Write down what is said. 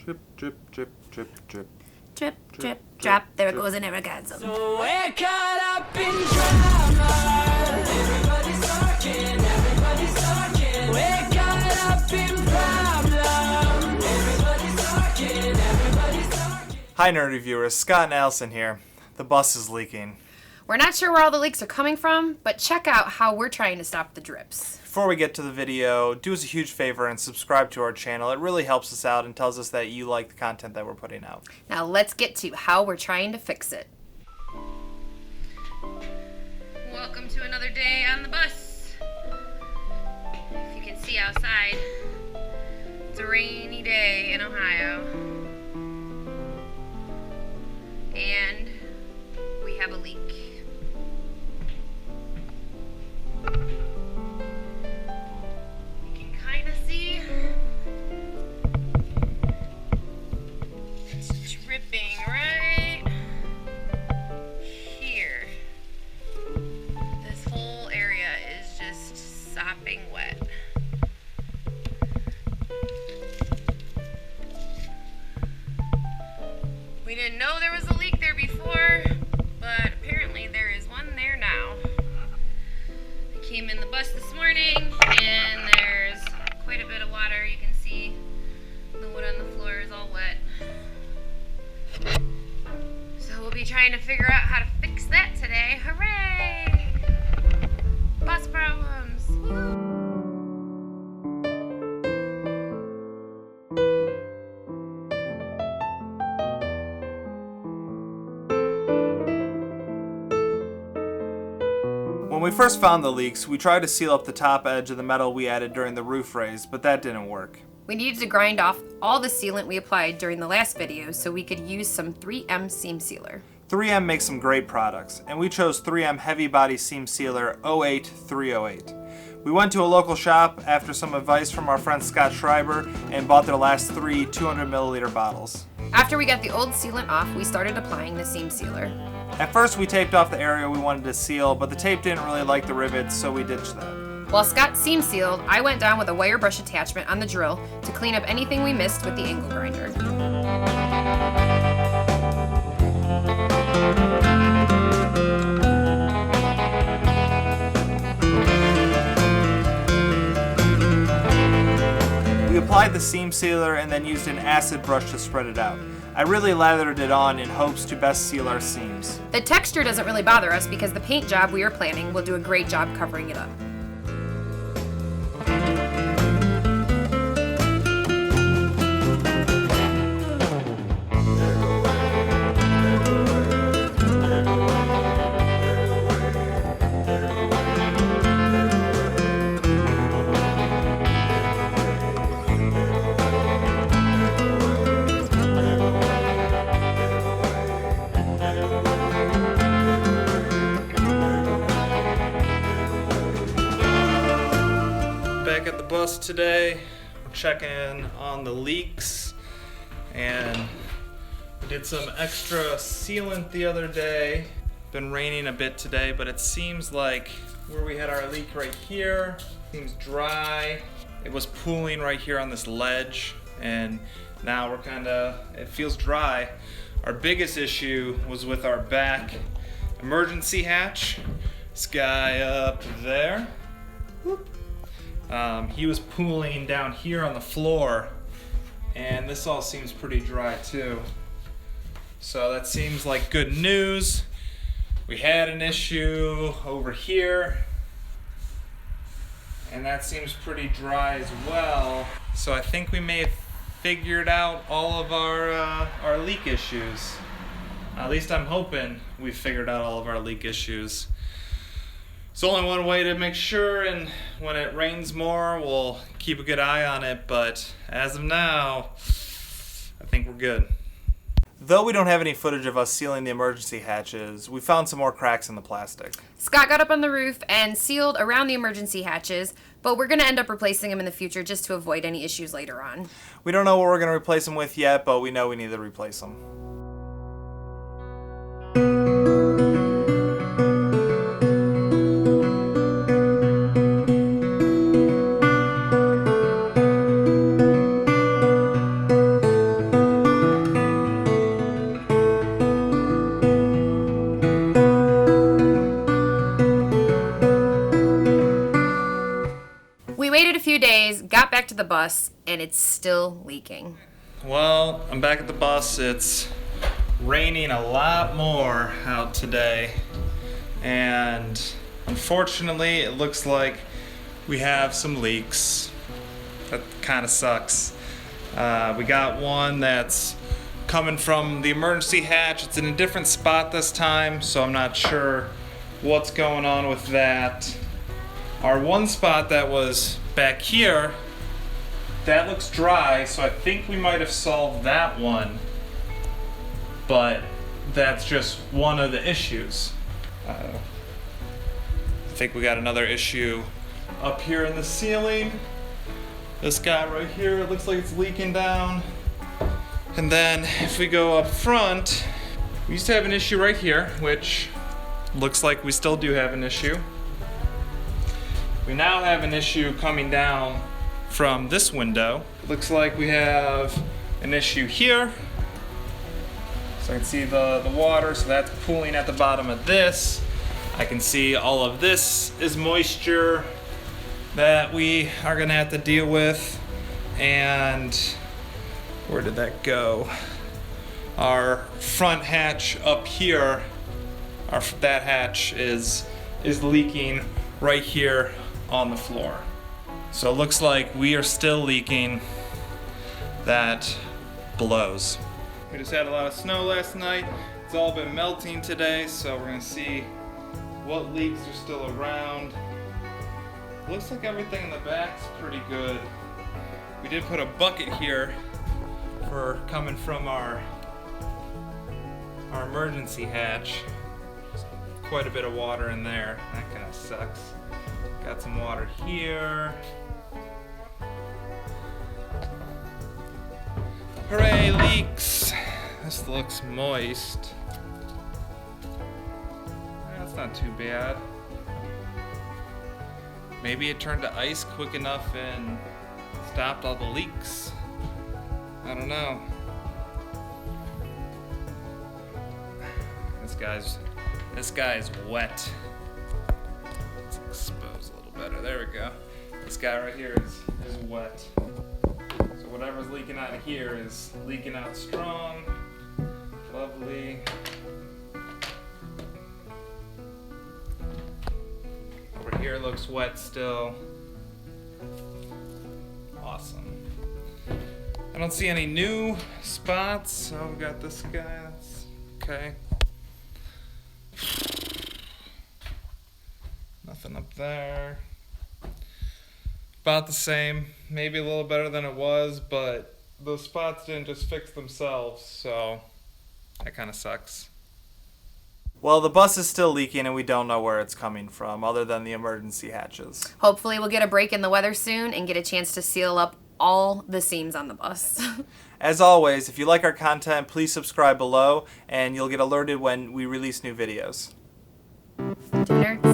Drip, drip, drip, drip, drip. Drip, drip, drop. There goes an orgasm. So we're caught up in drama. Everybody's talking, everybody's talking. We're caught up in problem. Everybody's talking, everybody's talking. Hi, nerdy viewers. Scott and Allison here. The bus is leaking. We're not sure where all the leaks are coming from, but check out how we're trying to stop the drips. Before we get to the video, do us a huge favor and subscribe to our channel. It really helps us out and tells us that you like the content that we're putting out. Now let's get to how we're trying to fix it. Welcome to another day on the bus. If you can see outside, it's a rainy day in Ohio. And we have a leak. Dripping right here. This whole area is just sopping wet. We didn't know there was a leak there before, but apparently there is one there now. I came in the bus this morning and there's quite a bit of water. You can see the wood on the floor is all wet. So we'll be trying to figure out how to fix that today. Hooray! Bus problems! Woo! When we first found the leaks, we tried to seal up the top edge of the metal we added during the roof raise, but that didn't work. We needed to grind off all the sealant we applied during the last video so we could use some 3M seam sealer. 3M makes some great products, and we chose 3M Heavy Body Seam Sealer 08308. We went to a local shop after some advice from our friend Scott Schreiber and bought their last 3 200 milliliter bottles. After we got the old sealant off, we started applying the seam sealer. At first we taped off the area we wanted to seal, but the tape didn't really like the rivets, so we ditched that. While Scott seam sealed, I went down with a wire brush attachment on the drill to clean up anything we missed with the angle grinder. We applied the seam sealer and then used an acid brush to spread it out. I really lathered it on in hopes to best seal our seams. The texture doesn't really bother us because the paint job we are planning will do a great job covering it up. Back at the bus today, we're checking on the leaks, and we did some extra sealant the other day. Been raining a bit today, but it seems like where we had our leak right here seems dry. It was pooling right here on this ledge, and now it feels dry. Our biggest issue was with our back emergency hatch. This guy up there. Whoop. He was pooling down here on the floor, and this all seems pretty dry too. So that seems like good news. We had an issue over here, and that seems pretty dry as well. So I think we may have figured out all of our leak issues. At least I'm hoping we've figured out all of our leak issues. It's only one way to make sure, and when it rains more, we'll keep a good eye on it, but as of now, I think we're good. Though we don't have any footage of us sealing the emergency hatches, we found some more cracks in the plastic. Scott got up on the roof and sealed around the emergency hatches, but we're going to end up replacing them in the future just to avoid any issues later on. We don't know what we're going to replace them with yet, but we know we need to replace them. back to the bus and it's still leaking. Well, I'm back at the bus. It's raining a lot more out today. And unfortunately, it looks like we have some leaks. That kind of sucks. We got one that's coming from the emergency hatch. It's in a different spot this time, so I'm not sure what's going on with that. Our one spot that was back here, that looks dry, so I think we might have solved that one. But that's just one of the issues. I think we got another issue up here in the ceiling. This guy right here, it looks like it's leaking down. And then if we go up front, we used to have an issue right here, which looks like we still do have an issue. We now have an issue coming down from this window. It looks like we have an issue here. So I can see the water, so that's pooling at the bottom of this. I can see all of this is moisture that we are gonna have to deal with. And where did that go? Our front hatch up here, that hatch is leaking right here on the floor. So it looks like we are still leaking. That blows. We just had a lot of snow last night. It's all been melting today, so we're gonna see what leaks are still around. Looks like everything in the back's pretty good. We did put a bucket here for coming from our emergency hatch. There's quite a bit of water in there. That kind of sucks. Got some water here. Hooray, leaks! This looks moist. That's not too bad. Maybe it turned to ice quick enough and stopped all the leaks. I don't know. This guy's wet. Let's expose a little better. There we go. This guy right here is wet. So whatever's leaking out of here is leaking out strong. Lovely. Over here looks wet still. Awesome. I don't see any new spots, so we got this guy. That's okay. Nothing up there. About the same, maybe a little better than it was, but those spots didn't just fix themselves, so that kind of sucks. Well, the bus is still leaking and we don't know where it's coming from other than the emergency hatches. Hopefully we'll get a break in the weather soon and get a chance to seal up all the seams on the bus. As always, if you like our content, please subscribe below and you'll get alerted when we release new videos. Dinner.